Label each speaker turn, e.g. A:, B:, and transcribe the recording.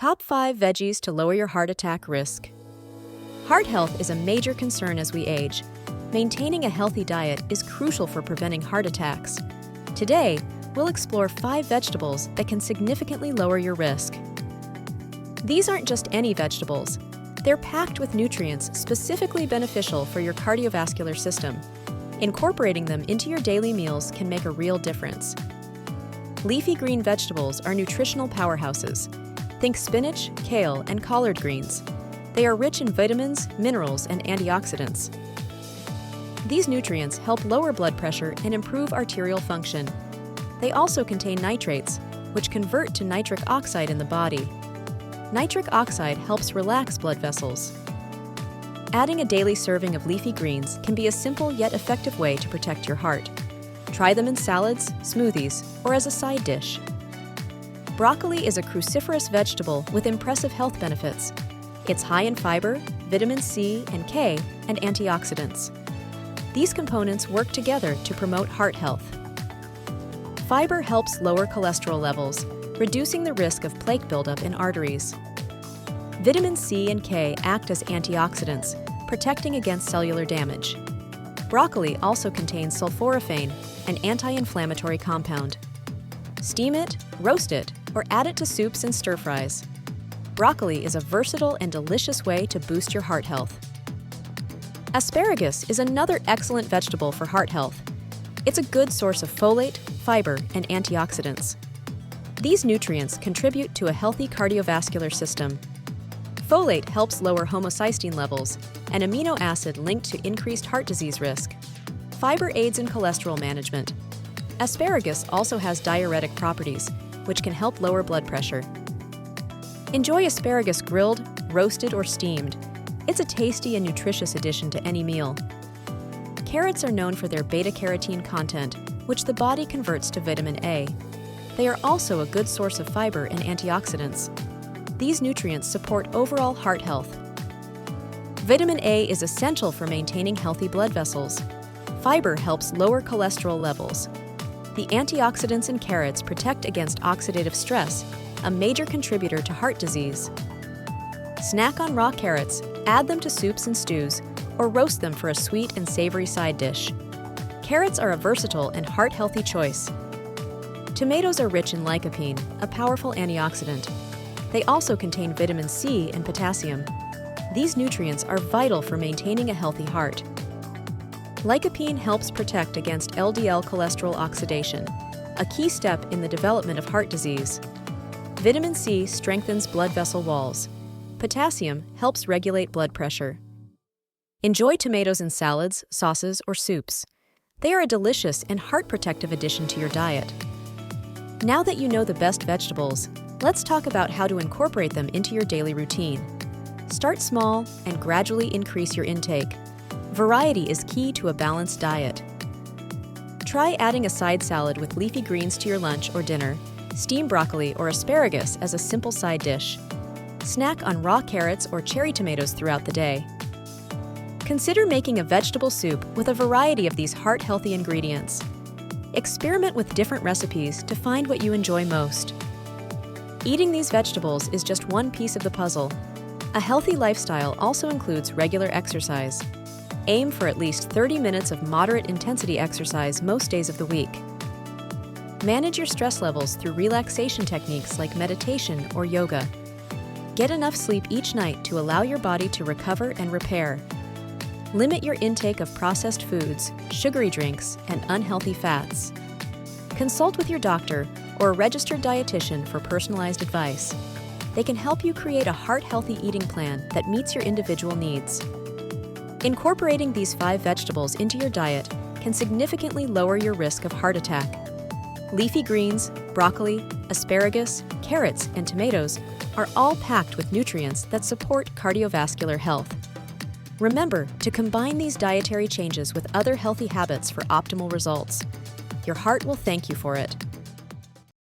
A: Top 5 veggies to lower your heart attack risk. Heart health is a major concern as we age. Maintaining a healthy diet is crucial for preventing heart attacks. Today, we'll explore 5 vegetables that can significantly lower your risk. These aren't just any vegetables. They're packed with nutrients specifically beneficial for your cardiovascular system. Incorporating them into your daily meals can make a real difference. Leafy green vegetables are nutritional powerhouses. Think spinach, kale, and collard greens. They are rich in vitamins, minerals, and antioxidants. These nutrients help lower blood pressure and improve arterial function. They also contain nitrates, which convert to nitric oxide in the body. Nitric oxide helps relax blood vessels. Adding a daily serving of leafy greens can be a simple yet effective way to protect your heart. Try them in salads, smoothies, or as a side dish. Broccoli is a cruciferous vegetable with impressive health benefits. It's high in fiber, vitamin C and K, and antioxidants. These components work together to promote heart health. Fiber helps lower cholesterol levels, reducing the risk of plaque buildup in arteries. Vitamin C and K act as antioxidants, protecting against cellular damage. Broccoli also contains sulforaphane, an anti-inflammatory compound. Steam it, roast it, or add it to soups and stir-fries. Broccoli is a versatile and delicious way to boost your heart health. Asparagus is another excellent vegetable for heart health. It's a good source of folate, fiber, and antioxidants. These nutrients contribute to a healthy cardiovascular system. Folate helps lower homocysteine levels, an amino acid linked to increased heart disease risk. Fiber aids in cholesterol management. Asparagus also has diuretic properties, which can help lower blood pressure. Enjoy asparagus grilled, roasted, or steamed. It's a tasty and nutritious addition to any meal. Carrots are known for their beta-carotene content, which the body converts to vitamin A. They are also a good source of fiber and antioxidants. These nutrients support overall heart health. Vitamin A is essential for maintaining healthy blood vessels. Fiber helps lower cholesterol levels. The antioxidants in carrots protect against oxidative stress, a major contributor to heart disease. Snack on raw carrots, add them to soups and stews, or roast them for a sweet and savory side dish. Carrots are a versatile and heart-healthy choice. Tomatoes are rich in lycopene, a powerful antioxidant. They also contain vitamin C and potassium. These nutrients are vital for maintaining a healthy heart. Lycopene helps protect against LDL cholesterol oxidation, a key step in the development of heart disease. Vitamin C strengthens blood vessel walls. Potassium helps regulate blood pressure. Enjoy tomatoes in salads, sauces, or soups. They are a delicious and heart-protective addition to your diet. Now that you know the best vegetables, let's talk about how to incorporate them into your daily routine. Start small and gradually increase your intake. Variety is key to a balanced diet. Try adding a side salad with leafy greens to your lunch or dinner. Steam broccoli or asparagus as a simple side dish. Snack on raw carrots or cherry tomatoes throughout the day. Consider making a vegetable soup with a variety of these heart-healthy ingredients. Experiment with different recipes to find what you enjoy most. Eating these vegetables is just one piece of the puzzle. A healthy lifestyle also includes regular exercise. Aim for at least 30 minutes of moderate intensity exercise most days of the week. Manage your stress levels through relaxation techniques like meditation or yoga. Get enough sleep each night to allow your body to recover and repair. Limit your intake of processed foods, sugary drinks, and unhealthy fats. Consult with your doctor or a registered dietitian for personalized advice. They can help you create a heart-healthy eating plan that meets your individual needs. Incorporating these 5 vegetables into your diet can significantly lower your risk of heart attack. Leafy greens, broccoli, asparagus, carrots, and tomatoes are all packed with nutrients that support cardiovascular health. Remember to combine these dietary changes with other healthy habits for optimal results. Your heart will thank you for it.